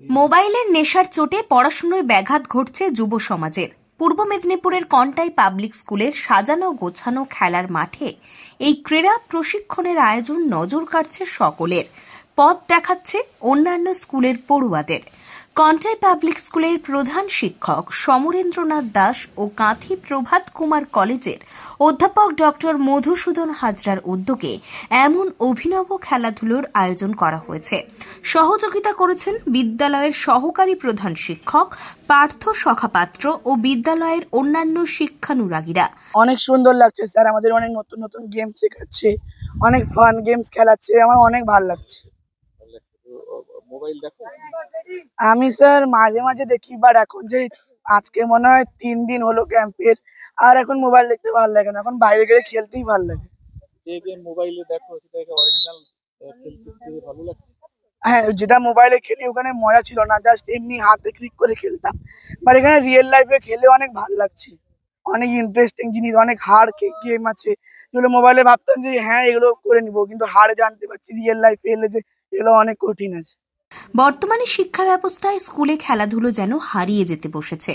মোবাইলের নেশার চোটে পড়াশুনোয় ব্যাঘাত ঘটছে যুব সমাজের। পূর্ব মেদিনীপুরের কন্টাই পাবলিক স্কুলের সাজানো গোছানো খেলার মাঠে এই ক্রীড়া প্রশিক্ষণের আয়োজন নজর কাড়ছে সকলের, পথ দেখাচ্ছে অন্যান্য স্কুলের পড়ুয়াদের। কন্টাই পাবলিক স্কুলের প্রধান শিক্ষক সমরেন্দ্রনাথ দাস ও কাঁথি প্রভাত কুমার কলেজের অধ্যাপক ডক্টর মধুসূদন হাজরার উদ্যোগে এমন অভিনব খেলাধুলোর আয়োজন করা হয়েছে। সহযোগিতা করেছেন বিদ্যালয়ের সহকারী প্রধান শিক্ষক পার্থ সখাপাত্র ও বিদ্যালয়ের অন্যান্য শিক্ষানুরাগীরা। অনেক সুন্দর লাগছে স্যার, আমাদের অনেক নতুন নতুন গেম শেখাচ্ছে, অনেক ফান গেমস খেলাচ্ছে, আমার অনেক ভালো লাগছে। আমি স্যার মাঝে মাঝে দেখি, বাট এখন যে আজকে মনে হয় 3 দিন হলো ক্যাম্পের, আর এখন মোবাইল দেখতে ভালো লাগে না, এখন বাইরে গেলে খেলতেই ভালো লাগে। হ্যাঁ, যেটা মোবাইলে খেলি ওখানে মজা ছিল না, জাস্ট এমনি হাতে ক্লিক করে খেলতাম, বাট এখানে রিয়েল লাইফে খেলে অনেক ভালো লাগছে। অনেক ইন্টারেস্টিং জিনিস, অনেক হার্ড গেম আছে যেগুলো মোবাইলে ভাবতাম যে হ্যাঁ এগুলো করে নিবো, কিন্তু হার জানতে পারছি রিয়েল লাইফে এলে যে এগুলো অনেক কঠিন আছে। বর্তমানে শিক্ষা ব্যবস্থায় স্কুলে খেলাধুলো যেন হারিয়ে যেতে বসেছে।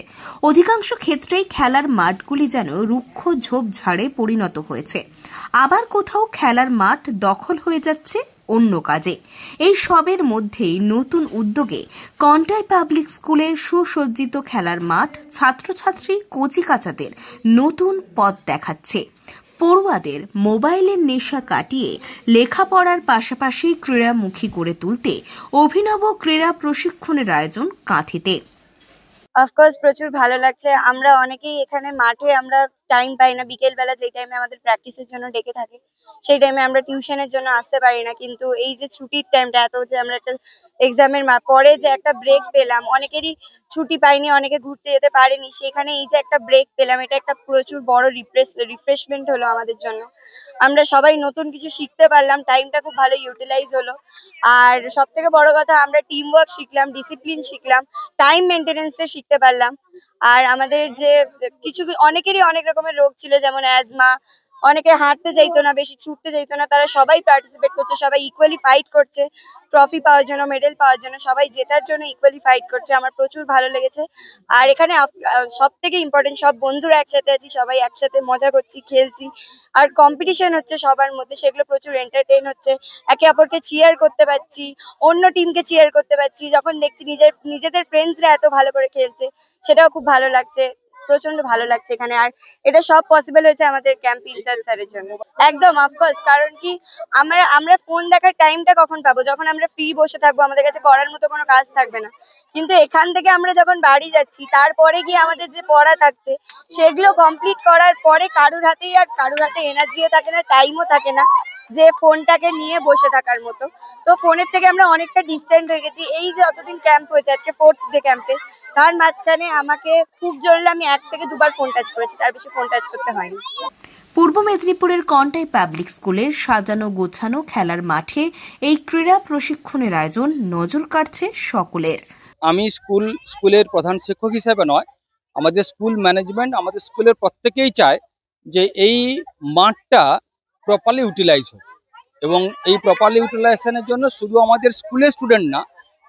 অধিকাংশ ক্ষেত্রেই খেলার মাঠগুলি যেন রুক্ষ ঝোপঝাড়ে পরিণত হয়েছে, আবার কোথাও খেলার মাঠ দখল হয়ে যাচ্ছে অন্য কাজে। এই সবের মধ্যেই নতুন উদ্যোগে কন্টাই পাবলিক স্কুলের সুসজ্জিত খেলার মাঠ ছাত্রছাত্রী কচিকাচাদের নতুন পথ দেখাচ্ছে। পড়ুয়াদের মোবাইলের নেশা কাটিয়ে লেখাপড়ার পাশাপাশি ক্রীড়ামুখী করে তুলতে অভিনব ক্রীড়া প্রশিক্ষণের আয়োজন কাঁথিতে। অফকোর্স প্রচুর ভালো লাগছে। আমরা অনেকেই এখানে মাঠে আমরা টাইম পাই না, বিকেল বেলা যেই টাইমে আমাদের প্র্যাকটিসের জন্য ডেকে থাকে সেই টাইমে আমরা টিউশনের জন্য আসতে পারি না, কিন্তু এই যে ছুটির টাইমটা এত যে আমরা একটা এক্সামের পরে যে একটা ব্রেক পেলাম, অনেকেরই ছুটি পাইনি, অনেকে ঘুরতে যেতে পারেনি, সেখানে এই যে একটা ব্রেক পেলাম, এটা একটা প্রচুর বড় রিফ্রেশমেন্ট হলো আমাদের জন্য। আমরা সবাই নতুন কিছু শিখতে পারলাম, টাইমটা খুব ভালো ইউটিলাইজ হলো। আর সব থেকে বড় কথা, আমরা টিম ওয়ার্ক শিখলাম, ডিসিপ্লিন শিখলাম, টাইম মেনটেনেন্সটা শিখতে পারলাম। আর আমাদের যে কিছু অনেকেরই অনেক রকমের রোগ ছিল, যেমন অ্যাজমা, অনেকে হাঁটতে চাইতো না, বেশি ছুটতে চাইতো না, তারা সবাই পার্টিসিপেট করছে, সবাই ইকুয়ালি ফাইট করছে ট্রফি পাওয়ার জন্য, মেডেল পাওয়ার জন্য, সবাই জেতার জন্য ইকুয়ালি ফাইট করছে। আমার প্রচুর ভালো লেগেছে। আর এখানে সব থেকে ইম্পর্টেন্ট, সব বন্ধুরা একসাথে আছি, সবাই একসাথে মজা করছি, খেলছি, আর কম্পিটিশন হচ্ছে সবার মধ্যে, সেগুলো প্রচুর এন্টারটেইন হচ্ছে। একে অপরকে চিয়ার করতে পারছি, অন্য টিমকে চিয়ার করতে পারছি, যখন দেখছি নিজেদের ফ্রেন্ডসরা এত ভালো করে খেলছে সেটাও খুব ভালো লাগছে, প্রচন্ড ভালো লাগছে এখানে। আর এটা সব পসিবল হয়েছে আমাদের ক্যাম্প ইনচার্জ স্যারের জন্য। একদম অফকোর্স, কারণ কি আমরা ফোন দেখার টাইমটা কখন পাবো? যখন আমরা ফ্রি বসে থাকবো, আমাদের কাছে করার মতো কোনো কাজ থাকবে না। কিন্তু এখান থেকে আমরা যখন বাড়ি যাচ্ছি, তারপরে গিয়ে আমাদের যে পড়া থাকছে সেগুলো কমপ্লিট করার পরে কারুর হাতে এনার্জিও থাকে না, টাইমও থাকে না যে ফোনটাকে নিয়ে বসে থাকার মতো। তো ফোনের থেকে আমরা অনেকটা ডিস্ট্যান্ট হয়ে গেছি। এই যে যতদিন ক্যাম্প হয়েছে, আজকে 4th ডে ক্যাম্পে, তার মাঝখানে আমাকে খুব জরুরি আমি 1 থেকে 2 বার ফোন টাচ করেছি, তার বেশি ফোন টাচ করতে হয়নি। পূর্ব মেদিনীপুরের কন্টাই পাবলিক স্কুলের সাজানো গোছানো খেলার মাঠে এই ক্রীড়া প্রশিক্ষণের আয়োজন নজর কাড়ছে সকলের। আমি স্কুলের প্রধান শিক্ষক হিসেবে নয়, আমাদের স্কুল ম্যানেজমেন্ট, আমাদের স্কুলের প্রত্যেকেই চায় যে এই মাঠটা প্রপারলি ইউটিলাইজ হোক, এবং এই প্রপারলি ইউটিলাইজেশনের জন্য শুধু আমাদের স্কুলের স্টুডেন্ট না,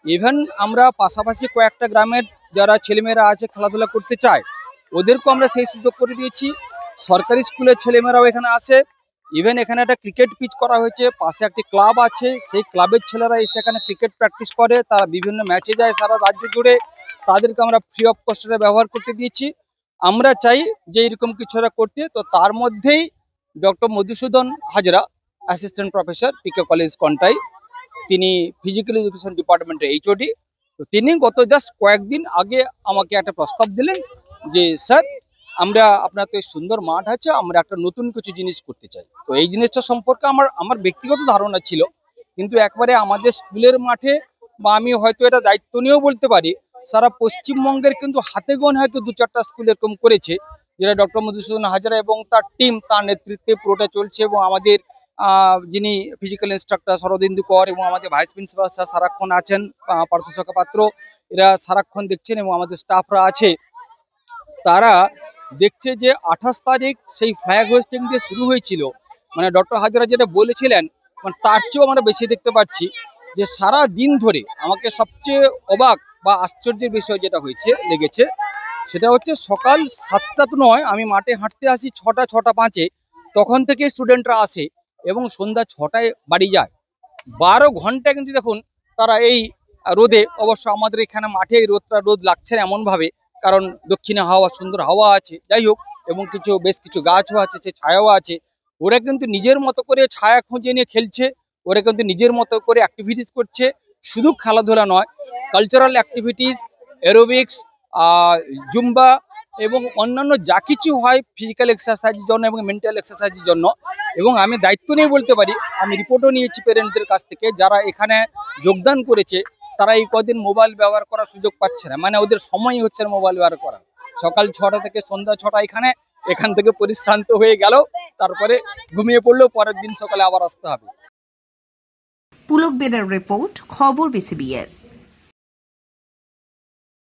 ইভেন আমরা পাশাপাশি কয়েকটা গ্রামের যারা ছেলেমেয়েরা আছে খেলাধুলা করতে চায়, ওদেরকেও আমরা সেই সুযোগ করে দিয়েছি। সরকারি স্কুলের ছেলেমেয়েরাও এখানে আসে। ইভেন এখানে একটা ক্রিকেট পিচ করা হয়েছে, পাশে একটি ক্লাব আছে, সেই ক্লাবের ছেলেরা এসে এখানে ক্রিকেট প্র্যাকটিস করে, তারা বিভিন্ন ম্যাচে যায় সারা রাজ্য জুড়ে, তাদেরকে আমরা ফ্রি অফ কস্টে ব্যবহার করতে দিয়েছি। আমরা চাই যে এরকম কিছু করতে। তো তার মধ্যেই doctor Madhusudan Hazra, assistant professor, PK college Contai, তিনি ফিজিক্যাল এডুকেশন ডিপার্টমেন্টের এইচওডি। তো তিনি গত জাস্ট কয়েকদিন আগে আমাকে একটা প্রস্তাব দিলেন যে স্যার, আমরা আপনার তো সুন্দর মাঠ আছে, আমরা একটা নতুন কিছু জিনিস করতে চাই। তো এই জিনিসটা সম্পর্কে আমার ব্যক্তিগত ধারণা ছিল, কিন্তু একবারে আমাদের স্কুলের মাঠে, বা আমি হয়তো এটা দায়িত্ব নিয়েও বলতে পারি, সারা পশ্চিমবঙ্গের কিন্তু হাতে গোনা হয়তো 2-4টা স্কুল এরকম করেছে, যেটা ডক্টর মধুসূদন হাজরা এবং তার টিম, তার নেতৃত্বে পুরোটা চলছে। এবং আমাদের যিনি ফিজিক্যাল ইনস্ট্রাক্টর শরদিন্দু কর এবং আমাদের ভাইস প্রিন্সিপাল স্যার সারাক্ষণ আছেন, পার্থ সখাপাত্র, এরা সারাক্ষণ দেখছেন, এবং আমাদের স্টাফরা আছে, তারা দেখছে যে 28 তারিখ সেই ফ্ল্যাগ হোস্টিং দিয়ে শুরু হয়েছিল, মানে ডক্টর হাজরা যেটা বলেছিলেন, মানে তার চেয়েও আমরা বেশি দেখতে পাচ্ছি। যে সারা দিন ধরে আমাকে সবচেয়ে অবাক বা আশ্চর্যের বিষয় যেটা লেগেছে সেটা হচ্ছে সকাল 7টা তো নয়, আমি মাঠে হাঁটতে আসি 6টা 5:05 তখন থেকে স্টুডেন্টরা আসে এবং সন্ধ্যা 6টায় বাড়ি যায়। 12 ঘন্টা কিন্তু দেখুন তারা এই রোদে, অবশ্য আমাদের এখানে মাঠে এই রোদ লাগছে না এমনভাবে, কারণ দক্ষিণে সুন্দর হাওয়া আছে, যাই হোক, এবং বেশ কিছু গাছও আছে, সে ছায়াও আছে। ওরা কিন্তু নিজের মতো করে ছায়া খুঁজে নিয়ে খেলছে, ওরা কিন্তু নিজের মতো করে অ্যাক্টিভিটিস করছে। শুধু খেলাধুলা নয়, কালচারাল অ্যাক্টিভিটিস, এরোবিক্স, জুম্বা এবং অন্যান্য যা কিছু হয় ফিজিক্যাল এক্সারসাইজের জন্য এবং মেন্টাল এক্সারসাইজের জন্য। এবং আমি দায়িত্ব নিয়ে বলতে পারি, আমি রিপোর্টও নিয়েছি প্যারেন্টদের কাছ থেকে, যারা এখানে যোগদান করেছে তারা এই কদিন মোবাইল ব্যবহার করার সুযোগ পাচ্ছে না, মানে ওদের সময় হচ্ছে না মোবাইল ব্যবহার করা। সকাল 6টা থেকে সন্ধ্যা 6টা এখান থেকে পরিশ্রান্ত হয়ে গেল, তারপরে ঘুমিয়ে পড়লেও পরের দিন সকালে আবার আসতে হবে। পুলক বেরার রিপোর্ট, খবর বিসিবিএস।